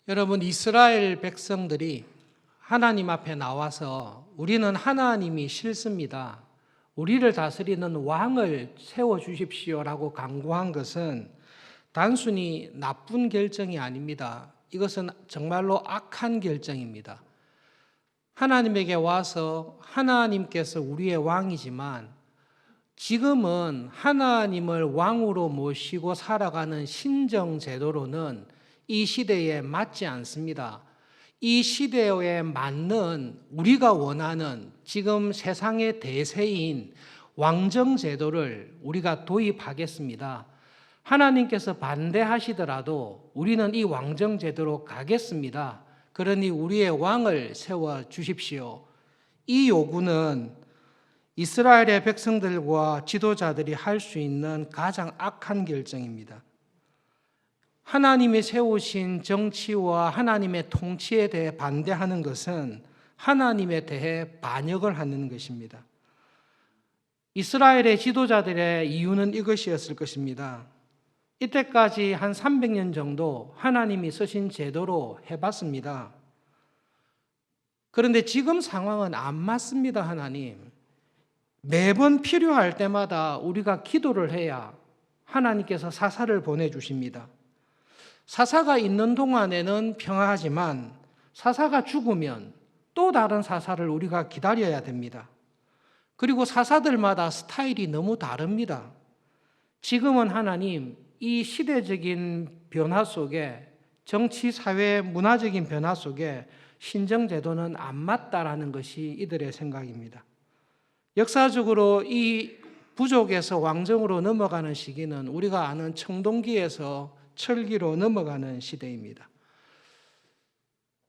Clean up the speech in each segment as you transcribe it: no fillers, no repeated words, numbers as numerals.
여러분, 이스라엘 백성들이 하나님 앞에 나와서 우리는 하나님이 싫습니다, 우리를 다스리는 왕을 세워주십시오라고 간구한 것은 단순히 나쁜 결정이 아닙니다. 이것은 정말로 악한 결정입니다. 하나님에게 와서 하나님께서 우리의 왕이지만 지금은 하나님을 왕으로 모시고 살아가는 신정제도로는 이 시대에 맞지 않습니다. 이 시대에 맞는 우리가 원하는 지금 세상의 대세인 왕정제도를 우리가 도입하겠습니다. 하나님께서 반대하시더라도 우리는 이 왕정제도로 가겠습니다. 그러니 우리의 왕을 세워 주십시오. 이 요구는 이스라엘의 백성들과 지도자들이 할 수 있는 가장 악한 결정입니다. 하나님이 세우신 정치와 하나님의 통치에 대해 반대하는 것은 하나님에 대해 반역을 하는 것입니다. 이스라엘의 지도자들의 이유는 이것이었을 것입니다. 이때까지 한 300년 정도 하나님이 쓰신 제도로 해봤습니다. 그런데 지금 상황은 안 맞습니다. 하나님, 매번 필요할 때마다 우리가 기도를 해야 하나님께서 사사를 보내주십니다. 사사가 있는 동안에는 평화하지만 사사가 죽으면 또 다른 사사를 우리가 기다려야 됩니다. 그리고 사사들마다 스타일이 너무 다릅니다. 지금은 하나님, 이 시대적인 변화 속에, 정치, 사회, 문화적인 변화 속에 신정제도는 안 맞다라는 것이 이들의 생각입니다. 역사적으로 이 부족에서 왕정으로 넘어가는 시기는 우리가 아는 청동기에서 철기로 넘어가는 시대입니다.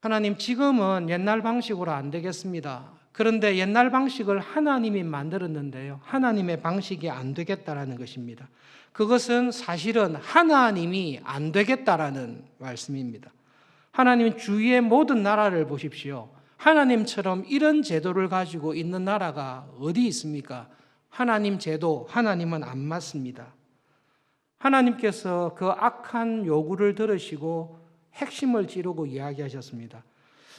하나님, 지금은 옛날 방식으로 안 되겠습니다. 그런데 옛날 방식을 하나님이 만들었는데요, 하나님의 방식이 안 되겠다라는 것입니다. 그것은 사실은 하나님이 안 되겠다라는 말씀입니다. 하나님, 주위의 모든 나라를 보십시오. 하나님처럼 이런 제도를 가지고 있는 나라가 어디 있습니까? 하나님 제도, 하나님은 안 맞습니다. 하나님께서 그 악한 요구를 들으시고 핵심을 찌르고 이야기하셨습니다.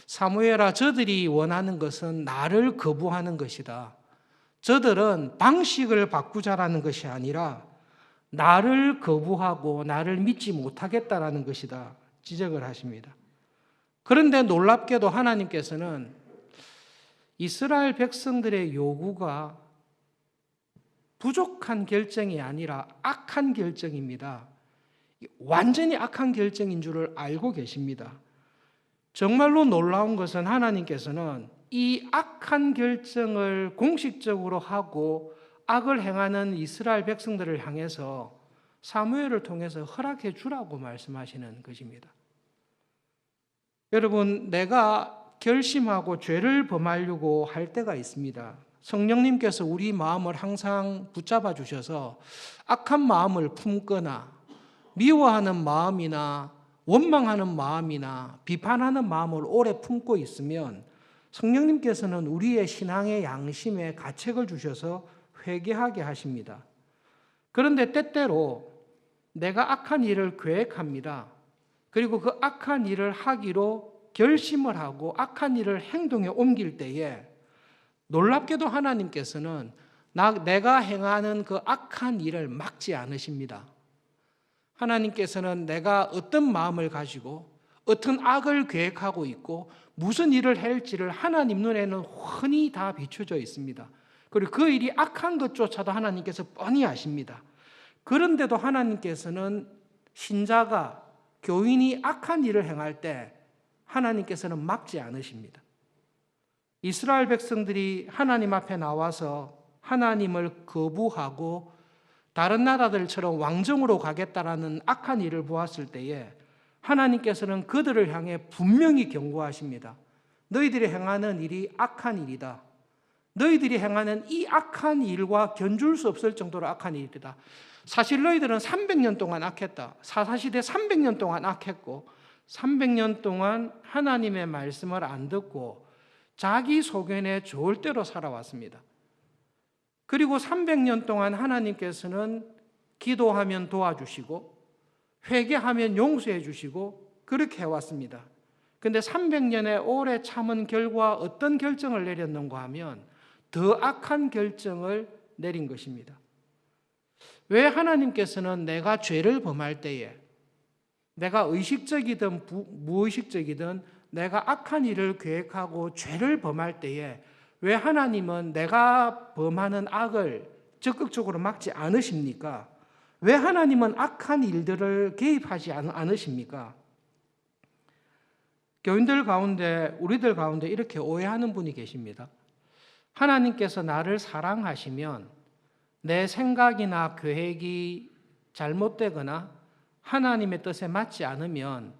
사무엘아, 저들이 원하는 것은 나를 거부하는 것이다. 저들은 방식을 바꾸자라는 것이 아니라 나를 거부하고 나를 믿지 못하겠다라는 것이다, 지적을 하십니다. 그런데 놀랍게도 하나님께서는 이스라엘 백성들의 요구가 부족한 결정이 아니라 악한 결정입니다. 완전히 악한 결정인 줄을 알고 계십니다. 정말로 놀라운 것은 하나님께서는 이 악한 결정을 공식적으로 하고 악을 행하는 이스라엘 백성들을 향해서 사무엘을 통해서 허락해 주라고 말씀하시는 것입니다. 여러분, 내가 결심하고 죄를 범하려고 할 때가 있습니다. 성령님께서 우리 마음을 항상 붙잡아 주셔서 악한 마음을 품거나 미워하는 마음이나 원망하는 마음이나 비판하는 마음을 오래 품고 있으면 성령님께서는 우리의 신앙의 양심에 가책을 주셔서 회개하게 하십니다. 그런데 때때로 내가 악한 일을 계획합니다. 그리고 그 악한 일을 하기로 결심을 하고 악한 일을 행동에 옮길 때에 놀랍게도 하나님께서는 내가 행하는 그 악한 일을 막지 않으십니다. 하나님께서는 내가 어떤 마음을 가지고 어떤 악을 계획하고 있고 무슨 일을 할지를 하나님 눈에는 훤히 다 비춰져 있습니다. 그리고 그 일이 악한 것조차도 하나님께서 뻔히 아십니다. 그런데도 하나님께서는 신자가, 교인이 악한 일을 행할 때 하나님께서는 막지 않으십니다. 이스라엘 백성들이 하나님 앞에 나와서 하나님을 거부하고 다른 나라들처럼 왕정으로 가겠다라는 악한 일을 보았을 때에 하나님께서는 그들을 향해 분명히 경고하십니다. 너희들이 행하는 일이 악한 일이다. 너희들이 행하는 이 악한 일과 견줄 수 없을 정도로 악한 일이다. 사실 너희들은 300년 동안 악했다. 사사시대 300년 동안 악했고 300년 동안 하나님의 말씀을 안 듣고 자기 소견에 좋을 대로 살아왔습니다. 그리고 300년 동안 하나님께서는 기도하면 도와주시고 회개하면 용서해 주시고 그렇게 해왔습니다. 근데 300년의 오래 참은 결과 어떤 결정을 내렸는가 하면 더 악한 결정을 내린 것입니다. 왜 하나님께서는 내가 죄를 범할 때에, 내가 의식적이든 무의식적이든 내가 악한 일을 계획하고 죄를 범할 때에 왜 하나님은 내가 범하는 악을 적극적으로 막지 않으십니까? 왜 하나님은 악한 일들을 개입하지 않으십니까? 교인들 가운데, 우리들 가운데 이렇게 오해하는 분이 계십니다. 하나님께서 나를 사랑하시면 내 생각이나 계획이 잘못되거나 하나님의 뜻에 맞지 않으면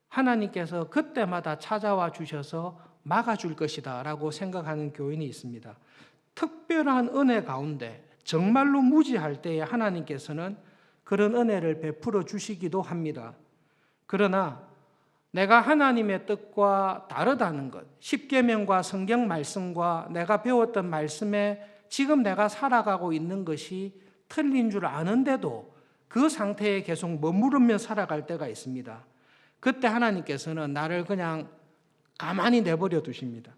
하나님께서 그때마다 찾아와 주셔서 막아줄 것이다 라고 생각하는 교인이 있습니다. 특별한 은혜 가운데 정말로 무지할 때에 하나님께서는 그런 은혜를 베풀어 주시기도 합니다. 그러나 내가 하나님의 뜻과 다르다는 것, 십계명과 성경 말씀과 내가 배웠던 말씀에 지금 내가 살아가고 있는 것이 틀린 줄 아는데도 그 상태에 계속 머무르며 살아갈 때가 있습니다. 그때 하나님께서는 나를 그냥 가만히 내버려 두십니다.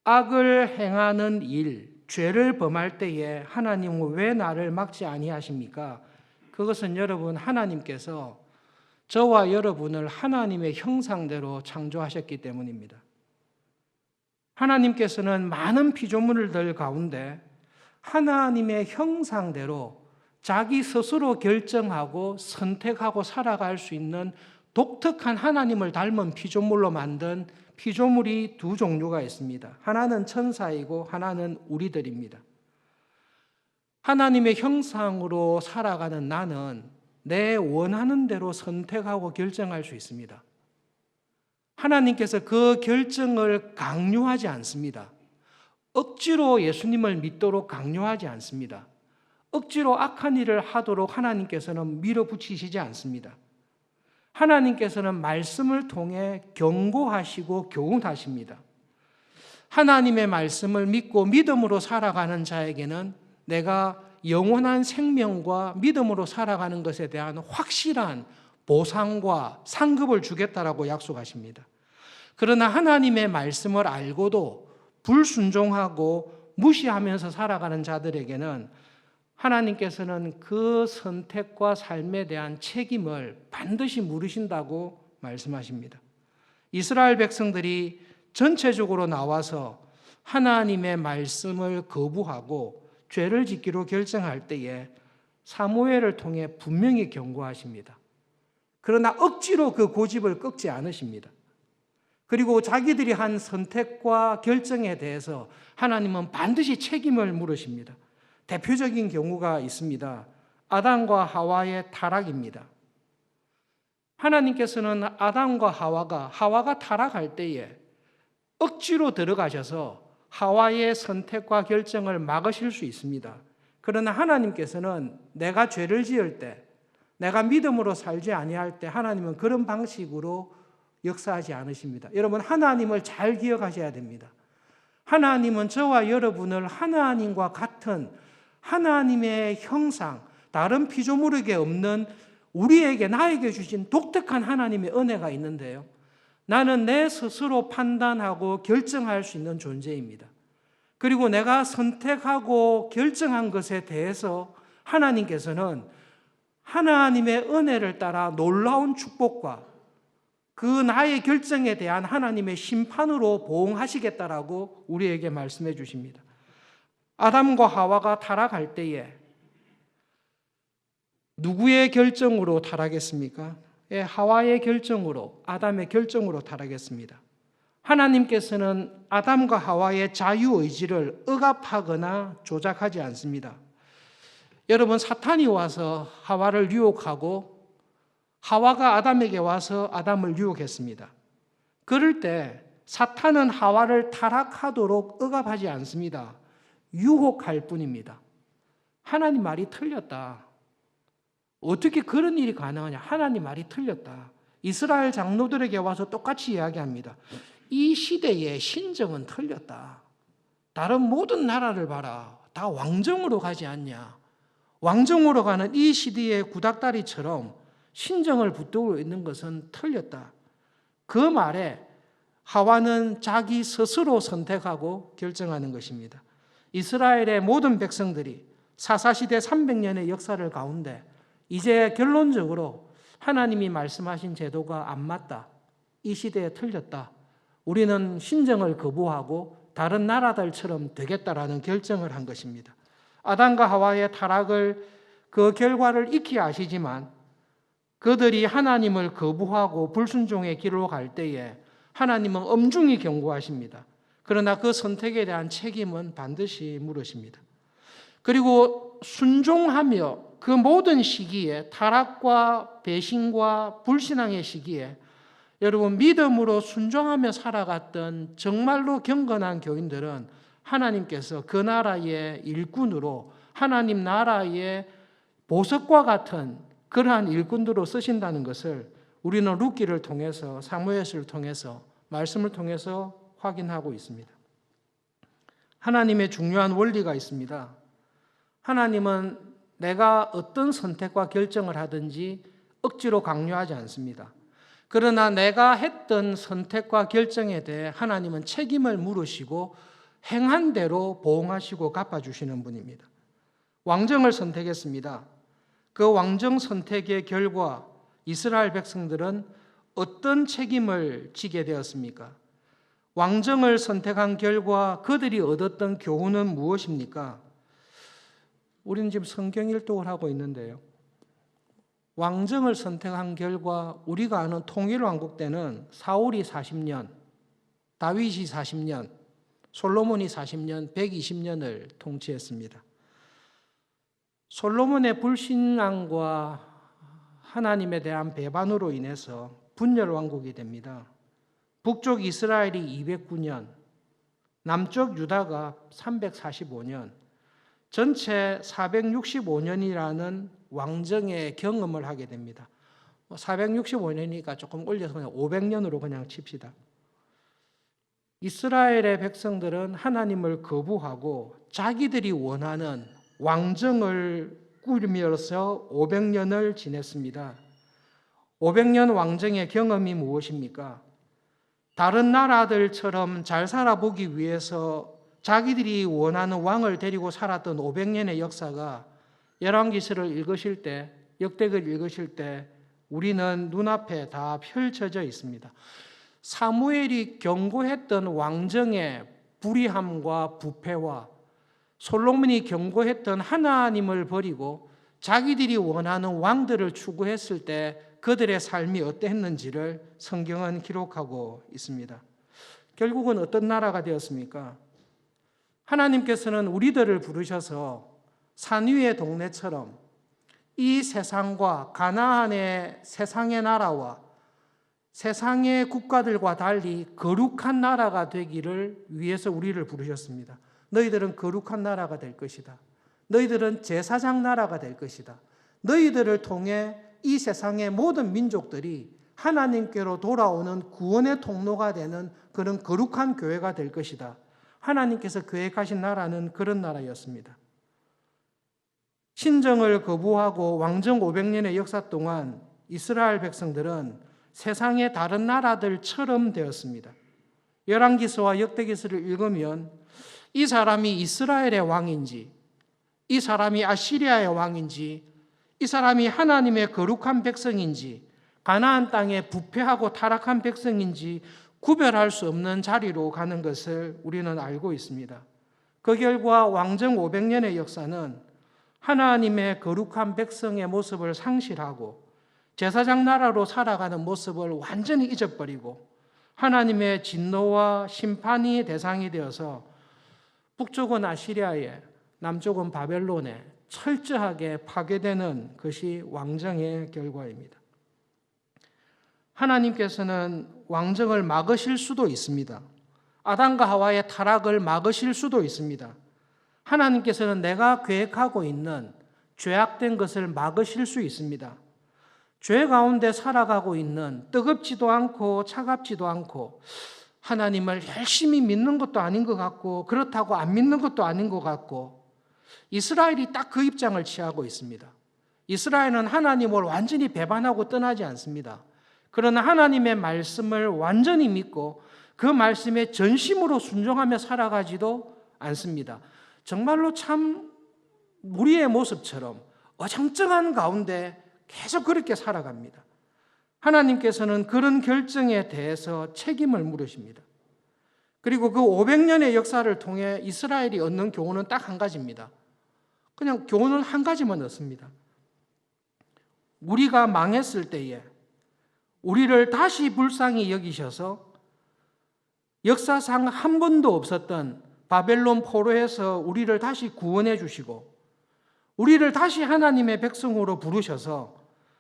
악을 행하는 일, 죄를 범할 때에 하나님은 왜 나를 막지 아니하십니까? 그것은 여러분, 하나님께서 저와 여러분을 하나님의 형상대로 창조하셨기 때문입니다. 하나님께서는 많은 피조물들 가운데 하나님의 형상대로 자기 스스로 결정하고 선택하고 살아갈 수 있는 독특한 하나님을 닮은 피조물로 만든 피조물이 두 종류가 있습니다. 하나는 천사이고 하나는 우리들입니다. 하나님의 형상으로 살아가는 나는 내 원하는 대로 선택하고 결정할 수 있습니다. 하나님께서 그 결정을 강요하지 않습니다. 억지로 예수님을 믿도록 강요하지 않습니다. 억지로 악한 일을 하도록 하나님께서는 밀어붙이시지 않습니다. 하나님께서는 말씀을 통해 경고하시고 교훈하십니다. 하나님의 말씀을 믿고 믿음으로 살아가는 자에게는 내가 영원한 생명과 믿음으로 살아가는 것에 대한 확실한 보상과 상급을 주겠다라고 약속하십니다. 그러나 하나님의 말씀을 알고도 불순종하고 무시하면서 살아가는 자들에게는 하나님께서는 그 선택과 삶에 대한 책임을 반드시 물으신다고 말씀하십니다. 이스라엘 백성들이 전체적으로 나와서 하나님의 말씀을 거부하고 죄를 짓기로 결정할 때에 사무엘을 통해 분명히 경고하십니다. 그러나 억지로 그 고집을 꺾지 않으십니다. 그리고 자기들이 한 선택과 결정에 대해서 하나님은 반드시 책임을 물으십니다. 대표적인 경우가 있습니다. 아담과 하와의 타락입니다. 하나님께서는 아담과 하와가 타락할 때에 억지로 들어가셔서 하와의 선택과 결정을 막으실 수 있습니다. 그러나 하나님께서는 내가 죄를 지을 때, 내가 믿음으로 살지 아니할 때 하나님은 그런 방식으로 역사하지 않으십니다. 여러분, 하나님을 잘 기억하셔야 됩니다. 하나님은 저와 여러분을 하나님과 같은 하나님의 형상, 다른 피조물에게 없는 우리에게, 나에게 주신 독특한 하나님의 은혜가 있는데요. 나는 내 스스로 판단하고 결정할 수 있는 존재입니다. 그리고 내가 선택하고 결정한 것에 대해서 하나님께서는 하나님의 은혜를 따라 놀라운 축복과 그 나의 결정에 대한 하나님의 심판으로 보응하시겠다라고 우리에게 말씀해 주십니다. 아담과 하와가 타락할 때에 누구의 결정으로 타락했습니까? 하와의 결정으로, 아담의 결정으로 타락했습니다. 하나님께서는 아담과 하와의 자유의지를 억압하거나 조작하지 않습니다. 여러분, 사탄이 와서 하와를 유혹하고 하와가 아담에게 와서 아담을 유혹했습니다. 그럴 때 사탄은 하와를 타락하도록 억압하지 않습니다. 유혹할 뿐입니다. 하나님 말이 틀렸다. 어떻게 그런 일이 가능하냐? 하나님 말이 틀렸다. 이스라엘 장로들에게 와서 똑같이 이야기합니다. 이 시대의 신정은 틀렸다. 다른 모든 나라를 봐라. 다 왕정으로 가지 않냐? 왕정으로 가는 이 시대의 구닥다리처럼 신정을 붙들고 있는 것은 틀렸다. 그 말에 하와는 자기 스스로 선택하고 결정하는 것입니다. 이스라엘의 모든 백성들이 사사시대 300년의 역사를 가운데 이제 결론적으로 하나님이 말씀하신 제도가 안 맞다. 이 시대에 틀렸다. 우리는 신정을 거부하고 다른 나라들처럼 되겠다라는 결정을 한 것입니다. 아담과 하와의 타락을 그 결과를 익히 아시지만 그들이 하나님을 거부하고 불순종의 길로 갈 때에 하나님은 엄중히 경고하십니다. 그러나 그 선택에 대한 책임은 반드시 물으십니다. 그리고 순종하며 그 모든 시기에 타락과 배신과 불신앙의 시기에 여러분 믿음으로 순종하며 살아갔던 정말로 경건한 교인들은 하나님께서 그 나라의 일꾼으로 하나님 나라의 보석과 같은 그러한 일꾼들로 쓰신다는 것을 우리는 룻기를 통해서 사무엘서를 통해서 말씀을 통해서 확인하고 있습니다. 하나님의 중요한 원리가 있습니다. 하나님은 내가 어떤 선택과 결정을 하든지 억지로 강요하지 않습니다. 그러나 내가 했던 선택과 결정에 대해 하나님은 책임을 물으시고 행한 대로 보응하시고 갚아주시는 분입니다. 왕정을 선택했습니다. 그 왕정 선택의 결과 이스라엘 백성들은 어떤 책임을 지게 되었습니까? 왕정을 선택한 결과 그들이 얻었던 교훈은 무엇입니까? 우리는 지금 성경 일독을 하고 있는데요. 왕정을 선택한 결과 우리가 아는 통일왕국 때는 사울이 40년, 다윗이 40년, 솔로몬이 40년, 120년을 통치했습니다. 솔로몬의 불신앙과 하나님에 대한 배반으로 인해서 분열왕국이 됩니다. 북쪽 이스라엘이 209년, 남쪽 유다가 345년, 전체 465년이라는 왕정의 경험을 하게 됩니다. 465년이니까 조금 올려서 그냥 500년으로 그냥 칩시다. 이스라엘의 백성들은 하나님을 거부하고 자기들이 원하는 왕정을 꾸리면서 500년을 지냈습니다. 500년 왕정의 경험이 무엇입니까? 다른 나라들처럼 잘 살아보기 위해서 자기들이 원하는 왕을 데리고 살았던 500년의 역사가 열왕기서를 읽으실 때, 역대기를 읽으실 때 우리는 눈앞에 다 펼쳐져 있습니다. 사무엘이 경고했던 왕정의 불의함과 부패와 솔로몬이 경고했던 하나님을 버리고 자기들이 원하는 왕들을 추구했을 때 그들의 삶이 어땠는지를 성경은 기록하고 있습니다. 결국은 어떤 나라가 되었습니까? 하나님께서는 우리들을 부르셔서 산 위의 동네처럼 이 세상과 가나안의 세상의 나라와 세상의 국가들과 달리 거룩한 나라가 되기를 위해서 우리를 부르셨습니다. 너희들은 거룩한 나라가 될 것이다. 너희들은 제사장 나라가 될 것이다. 너희들을 통해 이 세상의 모든 민족들이 하나님께로 돌아오는 구원의 통로가 되는 그런 거룩한 교회가 될 것이다. 하나님께서 계획하신 나라는 그런 나라였습니다. 신정을 거부하고 왕정 500년의 역사 동안 이스라엘 백성들은 세상의 다른 나라들처럼 되었습니다. 열왕기서와 역대기서를 읽으면 이 사람이 이스라엘의 왕인지, 이 사람이 아시리아의 왕인지, 이 사람이 하나님의 거룩한 백성인지, 가나안 땅에 부패하고 타락한 백성인지 구별할 수 없는 자리로 가는 것을 우리는 알고 있습니다. 그 결과 왕정 500년의 역사는 하나님의 거룩한 백성의 모습을 상실하고 제사장 나라로 살아가는 모습을 완전히 잊어버리고 하나님의 진노와 심판이 대상이 되어서 북쪽은 아시리아에, 남쪽은 바벨론에 철저하게 파괴되는 것이 왕정의 결과입니다. 하나님께서는 왕정을 막으실 수도 있습니다. 아담과 하와의 타락을 막으실 수도 있습니다. 하나님께서는 내가 계획하고 있는 죄악된 것을 막으실 수 있습니다. 죄 가운데 살아가고 있는 뜨겁지도 않고 차갑지도 않고 하나님을 열심히 믿는 것도 아닌 것 같고 그렇다고 안 믿는 것도 아닌 것 같고 이스라엘이 딱 그 입장을 취하고 있습니다. 이스라엘은 하나님을 완전히 배반하고 떠나지 않습니다. 그러나 하나님의 말씀을 완전히 믿고 그 말씀에 전심으로 순종하며 살아가지도 않습니다. 정말로 참 우리의 모습처럼 어정쩡한 가운데 계속 그렇게 살아갑니다. 하나님께서는 그런 결정에 대해서 책임을 물으십니다. 그리고 그 500년의 역사를 통해 이스라엘이 얻는 교훈은 딱 한 가지입니다. 그냥 교훈은 한 가지만 얻습니다. 우리가 망했을 때에 우리를 다시 불쌍히 여기셔서 역사상 한 번도 없었던 바벨론 포로에서 우리를 다시 구원해 주시고 우리를 다시 하나님의 백성으로 부르셔서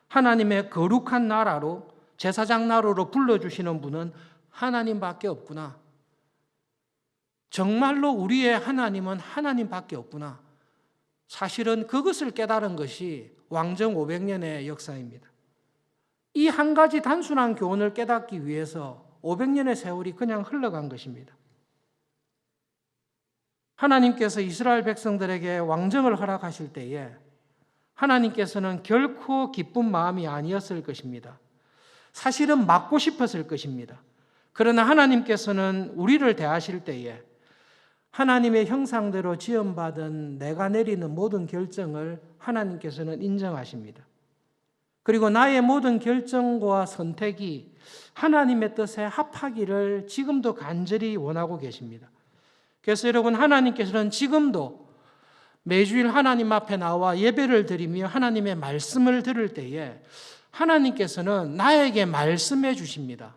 하나님의 거룩한 나라로 제사장 나라로 불러주시는 분은 하나님밖에 없구나. 정말로 우리의 하나님은 하나님밖에 없구나. 사실은 그것을 깨달은 것이 왕정 500년의 역사입니다. 이 한 가지 단순한 교훈을 깨닫기 위해서 500년의 세월이 그냥 흘러간 것입니다. 하나님께서 이스라엘 백성들에게 왕정을 허락하실 때에 하나님께서는 결코 기쁜 마음이 아니었을 것입니다. 사실은 막고 싶었을 것입니다. 그러나 하나님께서는 우리를 대하실 때에 하나님의 형상대로 지음받은 내가 내리는 모든 결정을 하나님께서는 인정하십니다. 그리고 나의 모든 결정과 선택이 하나님의 뜻에 합하기를 지금도 간절히 원하고 계십니다. 그래서 여러분, 하나님께서는 지금도 매주일 하나님 앞에 나와 예배를 드리며 하나님의 말씀을 들을 때에 하나님께서는 나에게 말씀해 주십니다.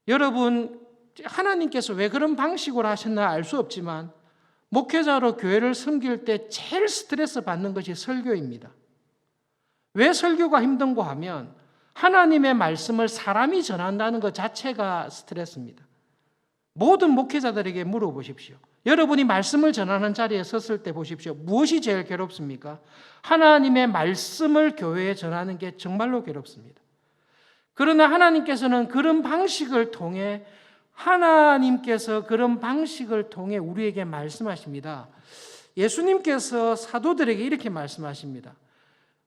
여러분, 하나님께서 왜 그런 방식으로 하셨나 알 수 없지만 목회자로 교회를 섬길 때 제일 스트레스 받는 것이 설교입니다. 왜 설교가 힘든고 하면 하나님의 말씀을 사람이 전한다는 것 자체가 스트레스입니다. 모든 목회자들에게 물어보십시오. 여러분이 말씀을 전하는 자리에 섰을 때 보십시오. 무엇이 제일 괴롭습니까? 하나님의 말씀을 교회에 전하는 게 정말로 괴롭습니다. 그러나 하나님께서는 그런 방식을 통해 우리에게 말씀하십니다. 예수님께서 사도들에게 이렇게 말씀하십니다.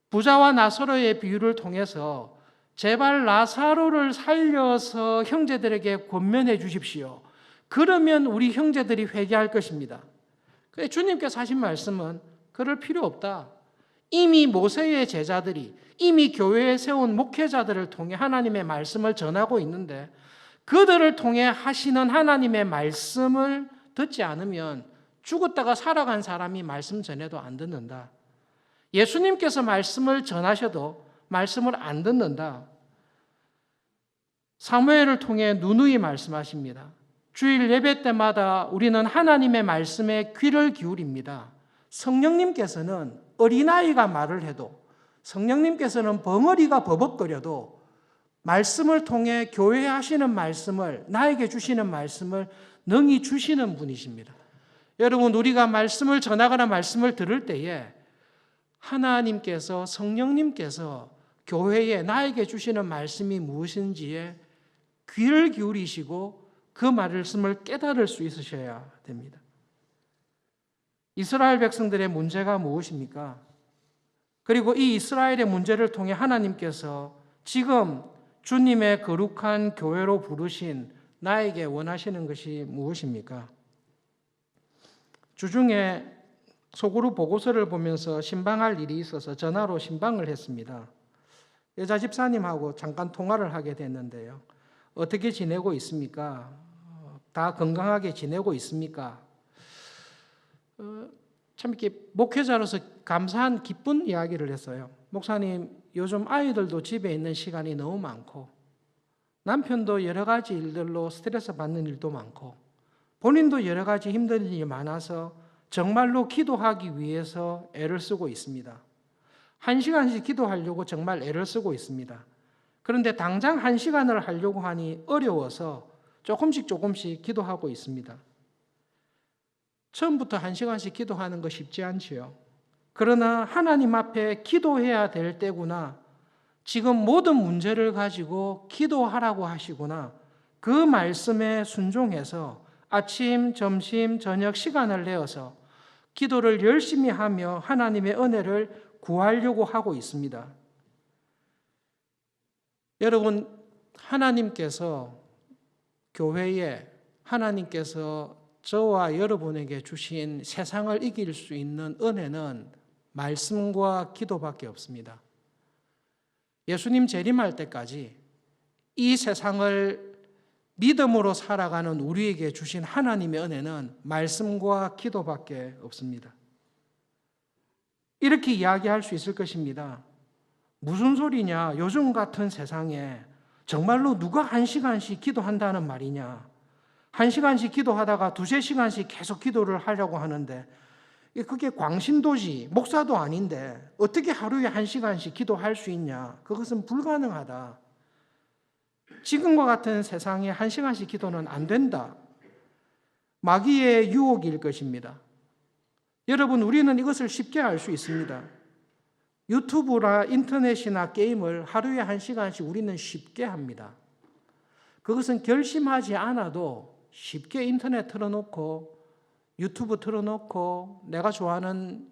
부자와 나사로의 비유를 통해서 제발 나사로를 살려서 형제들에게 권면해 주십시오. 그러면 우리 형제들이 회개할 것입니다. 그래서 주님께서 하신 말씀은 그럴 필요 없다. 이미 모세의 제자들이 이미 교회에 세운 목회자들을 통해 하나님의 말씀을 전하고 있는데 그들을 통해 하시는 하나님의 말씀을 듣지 않으면 죽었다가 살아간 사람이 말씀 전해도 안 듣는다. 예수님께서 말씀을 전하셔도 말씀을 안 듣는다. 사무엘을 통해 누누이 말씀하십니다. 주일 예배 때마다 우리는 하나님의 말씀에 귀를 기울입니다. 성령님께서는 어린아이가 말을 해도 성령님께서는 벙어리가 버벅거려도 말씀을 통해 교회에 하시는 말씀을 나에게 주시는 말씀을 능히 주시는 분이십니다. 여러분, 우리가 말씀을 전하거나 말씀을 들을 때에 하나님께서 성령님께서 교회에 나에게 주시는 말씀이 무엇인지에 귀를 기울이시고 그 말씀을 깨달을 수 있으셔야 됩니다. 이스라엘 백성들의 문제가 무엇입니까? 그리고 이 이스라엘의 문제를 통해 하나님께서 지금 주님의 거룩한 교회로 부르신 나에게 원하시는 것이 무엇입니까? 주중에 소그룹 보고서를 보면서 신방할 일이 있어서 전화로 신방을 했습니다. 여자 집사님하고 잠깐 통화를 하게 됐는데요. 어떻게 지내고 있습니까? 다 건강하게 지내고 있습니까? 참 이렇게 목회자로서 감사한 기쁜 이야기를 했어요. 목사님, 요즘 아이들도 집에 있는 시간이 너무 많고 남편도 여러 가지 일들로 스트레스 받는 일도 많고 본인도 여러 가지 힘든 일이 많아서 정말로 기도하기 위해서 애를 쓰고 있습니다. 1시간씩 기도하려고 정말 애를 쓰고 있습니다. 그런데 당장 1시간을 하려고 하니 어려워서 조금씩 기도하고 있습니다. 처음부터 1시간씩 기도하는 거 쉽지 않지요. 그러나 하나님 앞에 기도해야 될 때구나. 지금 모든 문제를 가지고 기도하라고 하시구나. 그 말씀에 순종해서 아침, 점심, 저녁 시간을 내어서 기도를 열심히 하며 하나님의 은혜를 구하려고 하고 있습니다. 여러분, 하나님께서 교회에 하나님께서 저와 여러분에게 주신 세상을 이길 수 있는 은혜는 말씀과 기도밖에 없습니다. 예수님 재림할 때까지 이 세상을 믿음으로 살아가는 우리에게 주신 하나님의 은혜는 말씀과 기도밖에 없습니다. 이렇게 이야기할 수 있을 것입니다. 무슨 소리냐? 요즘 같은 세상에 정말로 누가 1시간씩 기도한다는 말이냐? 1시간씩 기도하다가 2~3시간씩 계속 기도를 하려고 하는데 그게 광신도지 목사도 아닌데 어떻게 하루에 1시간씩 기도할 수 있냐? 그것은 불가능하다. 지금과 같은 세상에 1시간씩 기도는 안 된다. 마귀의 유혹일 것입니다. 여러분, 우리는 이것을 쉽게 알 수 있습니다. 유튜브나 인터넷이나 게임을 하루에 1시간씩 우리는 쉽게 합니다. 그것은 결심하지 않아도 쉽게 인터넷 틀어놓고 유튜브 틀어놓고 내가 좋아하는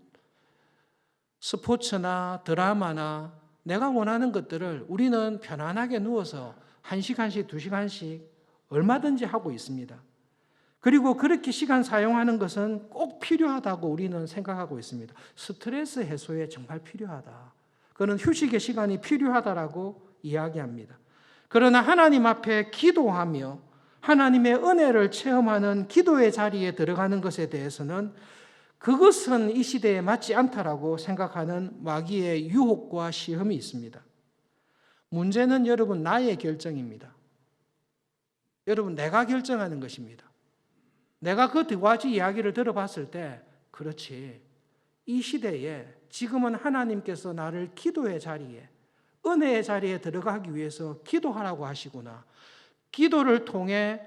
스포츠나 드라마나 내가 원하는 것들을 우리는 편안하게 누워서 1시간씩 2시간씩 얼마든지 하고 있습니다. 그리고 그렇게 시간 사용하는 것은 꼭 필요하다고 우리는 생각하고 있습니다. 스트레스 해소에 정말 필요하다. 그는 휴식의 시간이 필요하다라고 이야기합니다. 그러나 하나님 앞에 기도하며 하나님의 은혜를 체험하는 기도의 자리에 들어가는 것에 대해서는 그것은 이 시대에 맞지 않다라고 생각하는 마귀의 유혹과 시험이 있습니다. 문제는 여러분 나의 결정입니다. 여러분 내가 결정하는 것입니다. 내가 그 두 가지 이야기를 들어봤을 때 그렇지, 이 시대에 지금은 하나님께서 나를 기도의 자리에 은혜의 자리에 들어가기 위해서 기도하라고 하시구나. 기도를 통해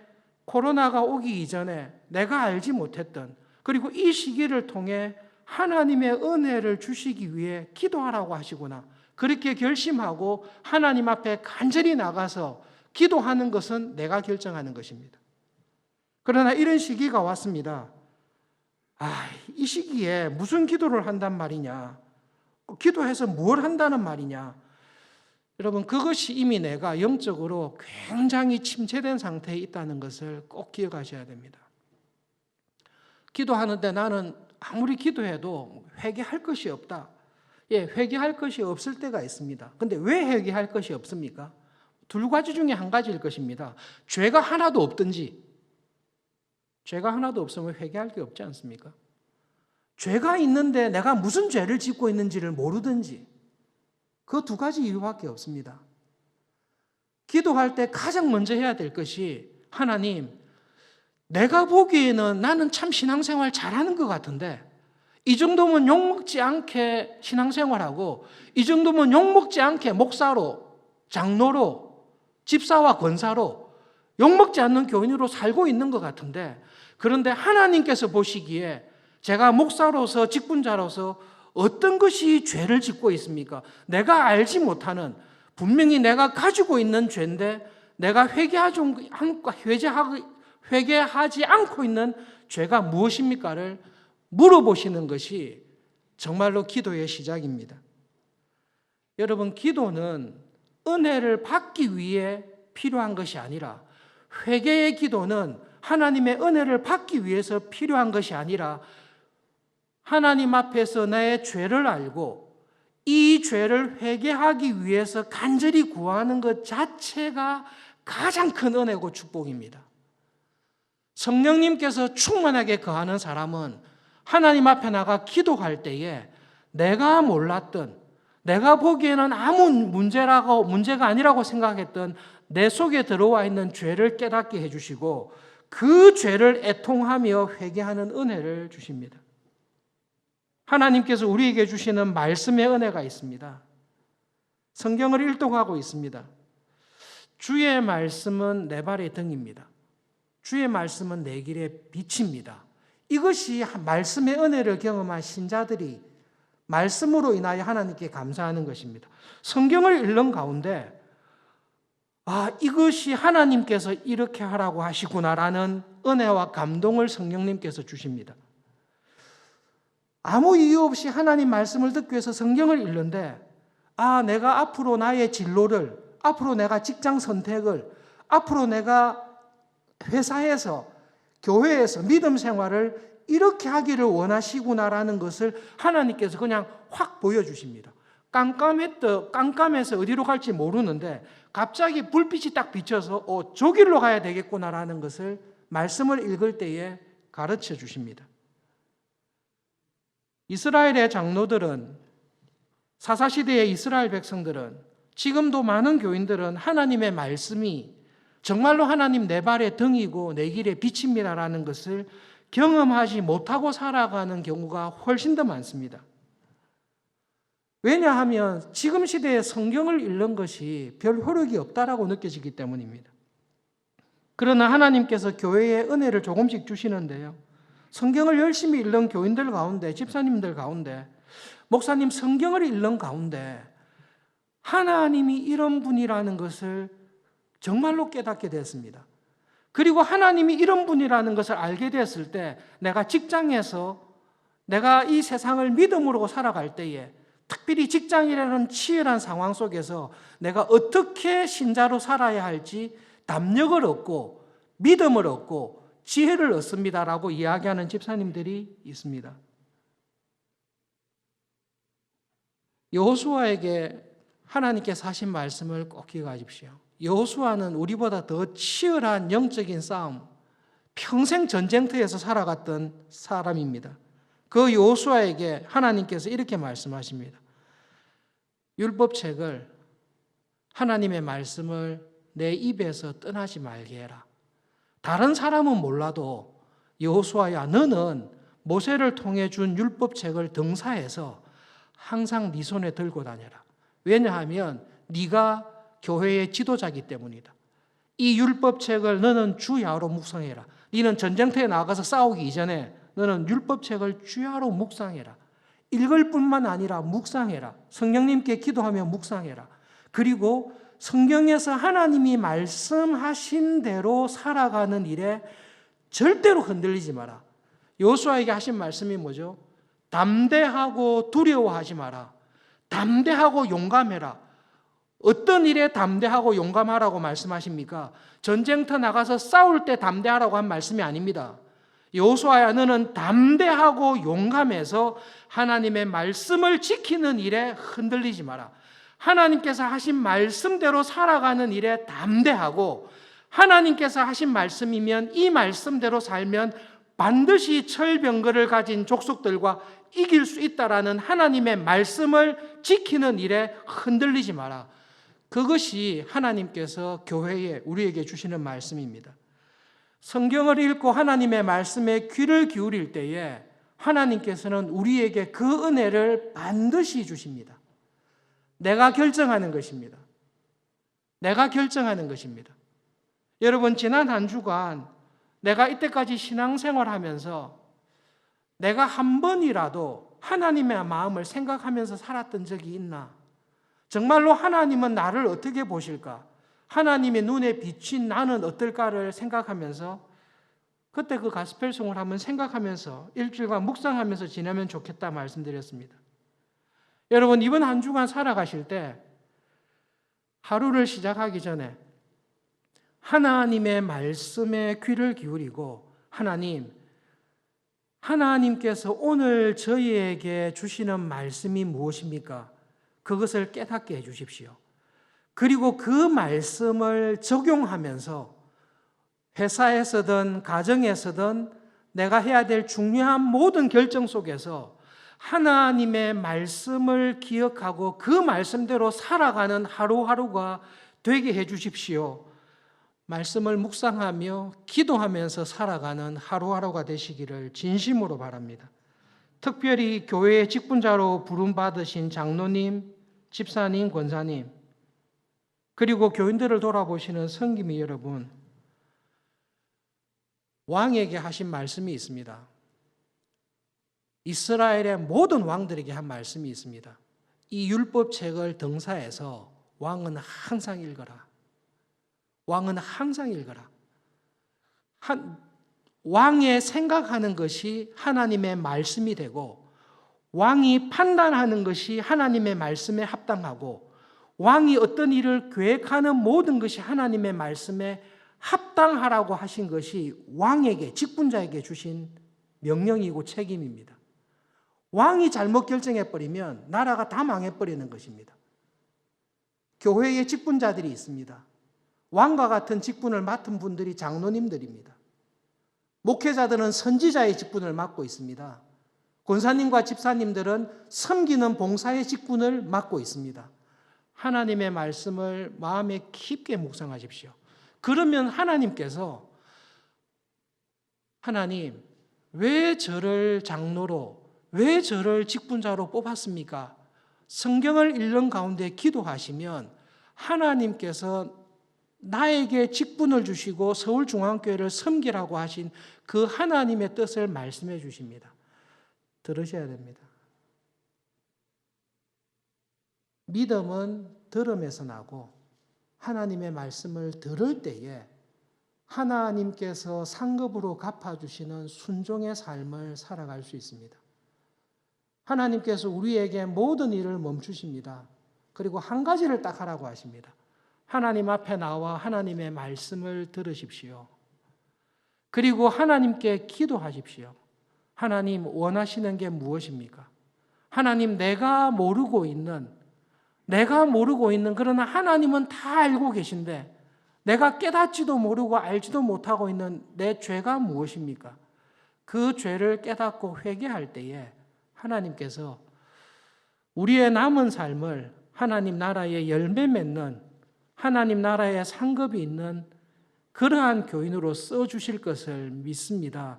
코로나가 오기 이전에 내가 알지 못했던 그리고 이 시기를 통해 하나님의 은혜를 주시기 위해 기도하라고 하시구나. 그렇게 결심하고 하나님 앞에 간절히 나가서 기도하는 것은 내가 결정하는 것입니다. 그러나 이런 시기가 왔습니다. 이 시기에 무슨 기도를 한단 말이냐? 기도해서 뭘 한다는 말이냐? 여러분, 그것이 이미 내가 영적으로 굉장히 침체된 상태에 있다는 것을 꼭 기억하셔야 됩니다. 기도하는데 나는 아무리 기도해도 회개할 것이 없다. 회개할 것이 없을 때가 있습니다. 근데 왜 회개할 것이 없습니까? 두 가지 중에 한 가지일 것입니다. 죄가 하나도 없든지, 죄가 하나도 없으면 회개할 게 없지 않습니까? 죄가 있는데 내가 무슨 죄를 짓고 있는지를 모르든지, 그 두 가지 이유밖에 없습니다. 기도할 때 가장 먼저 해야 될 것이, 하나님, 내가 보기에는 나는 참 신앙생활 잘하는 것 같은데 이 정도면 욕먹지 않게 신앙생활하고 이 정도면 욕먹지 않게 목사로, 장로로, 집사와 권사로 욕먹지 않는 교인으로 살고 있는 것 같은데, 그런데 하나님께서 보시기에 제가 목사로서 직분자로서 어떤 것이 죄를 짓고 있습니까? 내가 알지 못하는, 분명히 내가 가지고 있는 죄인데 내가 회개하지 않고 있는 죄가 무엇입니까를 물어보시는 것이 정말로 기도의 시작입니다. 여러분, 기도는 은혜를 받기 위해 필요한 것이 아니라, 회개의 기도는 하나님의 은혜를 받기 위해서 필요한 것이 아니라 하나님 앞에서 나의 죄를 알고 이 죄를 회개하기 위해서 간절히 구하는 것 자체가 가장 큰 은혜고 축복입니다. 성령님께서 충만하게 거하는 사람은 하나님 앞에 나가 기도할 때에 내가 몰랐던, 내가 보기에는 아무 문제가 아니라고 생각했던 내 속에 들어와 있는 죄를 깨닫게 해주시고 그 죄를 애통하며 회개하는 은혜를 주십니다. 하나님께서 우리에게 주시는 말씀의 은혜가 있습니다. 성경을 일독하고 있습니다. 주의 말씀은 내 발의 등입니다. 주의 말씀은 내 길의 빛입니다. 이것이 말씀의 은혜를 경험한 신자들이 말씀으로 인하여 하나님께 감사하는 것입니다. 성경을 읽는 가운데 이것이 하나님께서 이렇게 하라고 하시구나라는 은혜와 감동을 성령님께서 주십니다. 아무 이유 없이 하나님 말씀을 듣기 위해서 성경을 읽는데, 내가 앞으로 나의 진로를, 앞으로 내가 직장 선택을, 앞으로 내가 회사에서, 교회에서 믿음 생활을 이렇게 하기를 원하시구나라는 것을 하나님께서 그냥 확 보여주십니다. 깜깜해서 어디로 갈지 모르는데 갑자기 불빛이 딱 비쳐서 저 길로 가야 되겠구나라는 것을 말씀을 읽을 때에 가르쳐 주십니다. 이스라엘의 장로들은, 사사시대의 이스라엘 백성들은, 지금도 많은 교인들은 하나님의 말씀이 정말로 하나님 내 발의 등이고 내 길의 빛입니다라는 것을 경험하지 못하고 살아가는 경우가 훨씬 더 많습니다. 왜냐하면 지금 시대에 성경을 읽는 것이 별 효력이 없다라고 느껴지기 때문입니다. 그러나 하나님께서 교회에 은혜를 조금씩 주시는데요, 성경을 열심히 읽는 교인들 가운데, 집사님들 가운데, 목사님 성경을 읽는 가운데 하나님이 이런 분이라는 것을 정말로 깨닫게 됐습니다. 그리고 하나님이 이런 분이라는 것을 알게 됐을 때 내가 직장에서 내가 이 세상을 믿음으로 살아갈 때에, 특별히 직장이라는 치열한 상황 속에서 내가 어떻게 신자로 살아야 할지 담력을 얻고 믿음을 얻고 지혜를 얻습니다라고 이야기하는 집사님들이 있습니다. 여호수아에게 하나님께서 하신 말씀을 꼭 기억하십시오. 여호수아는 우리보다 더 치열한 영적인 싸움, 평생 전쟁터에서 살아갔던 사람입니다. 그 여호수아에게 하나님께서 이렇게 말씀하십니다. 율법책을, 하나님의 말씀을 내 입에서 떠나지 말게 해라. 다른 사람은 몰라도 여호수아야, 너는 모세를 통해 준 율법책을 등사해서 항상 네 손에 들고 다녀라. 왜냐하면 네가 교회의 지도자이기 때문이다. 이 율법책을 너는 주야로 묵상해라. 너는 전쟁터에 나가서 싸우기 이전에 너는 율법책을 주야로 묵상해라. 읽을 뿐만 아니라 묵상해라. 성령님께 기도하며 묵상해라. 그리고 성경에서 하나님이 말씀하신 대로 살아가는 일에 절대로 흔들리지 마라. 여호수아에게 하신 말씀이 뭐죠? 담대하고 두려워하지 마라. 담대하고 용감해라. 어떤 일에 담대하고 용감하라고 말씀하십니까? 전쟁터 나가서 싸울 때 담대하라고 한 말씀이 아닙니다. 여호수아야, 너는 담대하고 용감해서 하나님의 말씀을 지키는 일에 흔들리지 마라. 하나님께서 하신 말씀대로 살아가는 일에 담대하고, 하나님께서 하신 말씀이면 이 말씀대로 살면 반드시 철병거를 가진 족속들과 이길 수 있다라는 하나님의 말씀을 지키는 일에 흔들리지 마라. 그것이 하나님께서 교회에 우리에게 주시는 말씀입니다. 성경을 읽고 하나님의 말씀에 귀를 기울일 때에 하나님께서는 우리에게 그 은혜를 반드시 주십니다. 내가 결정하는 것입니다. 내가 결정하는 것입니다. 여러분, 지난 한 주간 내가 이때까지 신앙생활하면서 내가 한 번이라도 하나님의 마음을 생각하면서 살았던 적이 있나? 정말로 하나님은 나를 어떻게 보실까? 하나님의 눈에 비친 나는 어떨까를 생각하면서 그때 그 가스펠송을 한번 생각하면서 일주일간 묵상하면서 지내면 좋겠다 말씀드렸습니다. 여러분, 이번 한 주간 살아가실 때 하루를 시작하기 전에 하나님의 말씀에 귀를 기울이고, 하나님께서 오늘 저희에게 주시는 말씀이 무엇입니까? 그것을 깨닫게 해 주십시오. 그리고 그 말씀을 적용하면서 회사에서든 가정에서든 내가 해야 될 중요한 모든 결정 속에서 하나님의 말씀을 기억하고 그 말씀대로 살아가는 하루하루가 되게 해 주십시오. 말씀을 묵상하며 기도하면서 살아가는 하루하루가 되시기를 진심으로 바랍니다. 특별히 교회의 직분자로 부름받으신 장로님, 집사님, 권사님, 그리고 교인들을 돌아보시는 성김이 여러분, 왕에게 하신 말씀이 있습니다. 이스라엘의 모든 왕들에게 한 말씀이 있습니다. 이 율법책을 등사해서 왕은 항상 읽어라. 왕은 항상 읽어라. 왕의 생각하는 것이 하나님의 말씀이 되고, 왕이 판단하는 것이 하나님의 말씀에 합당하고 왕이 어떤 일을 계획하는 모든 것이 하나님의 말씀에 합당하라고 하신 것이 왕에게, 직분자에게 주신 명령이고 책임입니다. 왕이 잘못 결정해버리면 나라가 다 망해버리는 것입니다. 교회에 직분자들이 있습니다. 왕과 같은 직분을 맡은 분들이 장로님들입니다. 목회자들은 선지자의 직분을 맡고 있습니다. 권사님과 집사님들은 섬기는 봉사의 직분을 맡고 있습니다. 하나님의 말씀을 마음에 깊게 묵상하십시오. 그러면 하나님께서 하나님, 왜 저를 장로로, 왜 저를 직분자로 뽑았습니까? 성경을 읽는 가운데 기도하시면 하나님께서 나에게 직분을 주시고 서울중앙교회를 섬기라고 하신 그 하나님의 뜻을 말씀해 주십니다. 들으셔야 됩니다. 믿음은 들음에서 나고 하나님의 말씀을 들을 때에 하나님께서 상급으로 갚아주시는 순종의 삶을 살아갈 수 있습니다. 하나님께서 우리에게 모든 일을 멈추십니다. 그리고 한 가지를 딱 하라고 하십니다. 하나님 앞에 나와 하나님의 말씀을 들으십시오. 그리고 하나님께 기도하십시오. 하나님 원하시는 게 무엇입니까? 하나님 내가 모르고 있는 그러나 하나님은 다 알고 계신데 내가 깨닫지도 모르고 알지도 못하고 있는 내 죄가 무엇입니까? 그 죄를 깨닫고 회개할 때에 하나님께서 우리의 남은 삶을 하나님 나라의 열매 맺는 하나님 나라의 상급이 있는 그러한 교인으로 써주실 것을 믿습니다.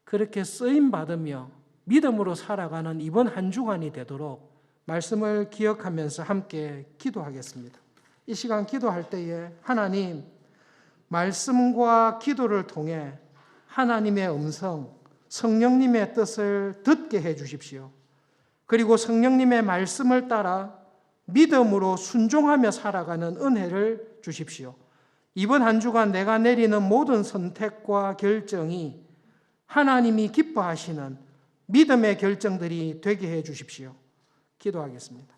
그렇게 쓰임받으며 믿음으로 살아가는 이번 한 주간이 되도록 말씀을 기억하면서 함께 기도하겠습니다. 이 시간 기도할 때에 하나님, 말씀과 기도를 통해 하나님의 음성, 성령님의 뜻을 듣게 해 주십시오. 그리고 성령님의 말씀을 따라 믿음으로 순종하며 살아가는 은혜를 주십시오. 이번 한 주간 내가 내리는 모든 선택과 결정이 하나님이 기뻐하시는 믿음의 결정들이 되게 해 주십시오. 기도하겠습니다.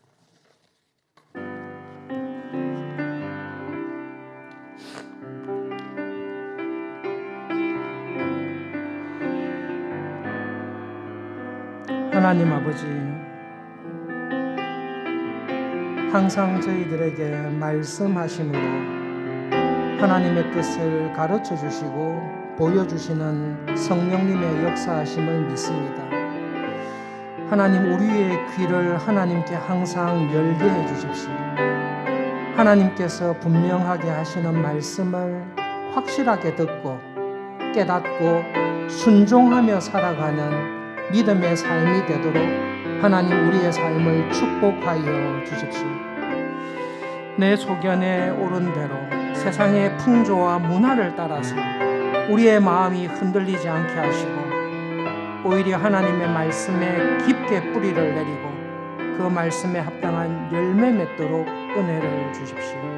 하나님 아버지, 항상 저희들에게 말씀하심으로 하나님의 뜻을 가르쳐 주시고 보여주시는 성령님의 역사하심을 믿습니다. 하나님, 우리의 귀를 하나님께 항상 열게 해 주십시오. 하나님께서 분명하게 하시는 말씀을 확실하게 듣고 깨닫고 순종하며 살아가는 믿음의 삶이 되도록 하나님 우리의 삶을 축복하여 주십시오. 내 소견에 오른 대로 세상의 풍조와 문화를 따라서 우리의 마음이 흔들리지 않게 하시고 오히려 하나님의 말씀에 깊게 뿌리를 내리고 그 말씀에 합당한 열매 맺도록 은혜를 주십시오.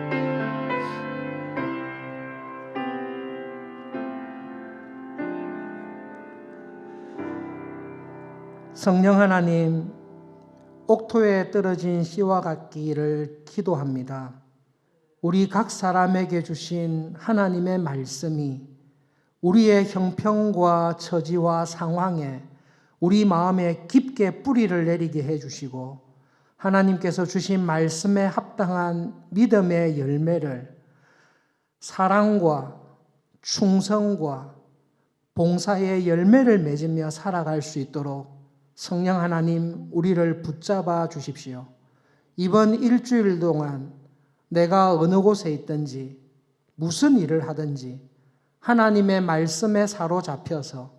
성령 하나님, 옥토에 떨어진 씨와 같기를 기도합니다. 우리 각 사람에게 주신 하나님의 말씀이 우리의 형편과 처지와 상황에 우리 마음에 깊게 뿌리를 내리게 해주시고 하나님께서 주신 말씀에 합당한 믿음의 열매를 사랑과 충성과 봉사의 열매를 맺으며 살아갈 수 있도록 성령 하나님 우리를 붙잡아 주십시오. 이번 일주일 동안 내가 어느 곳에 있든지 무슨 일을 하든지 하나님의 말씀에 사로잡혀서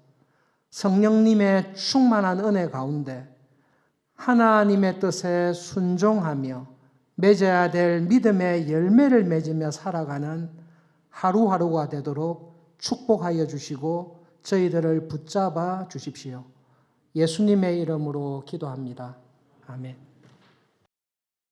성령님의 충만한 은혜 가운데 하나님의 뜻에 순종하며 맺어야 될 믿음의 열매를 맺으며 살아가는 하루하루가 되도록 축복하여 주시고 저희들을 붙잡아 주십시오. 예수님의 이름으로 기도합니다. 아멘.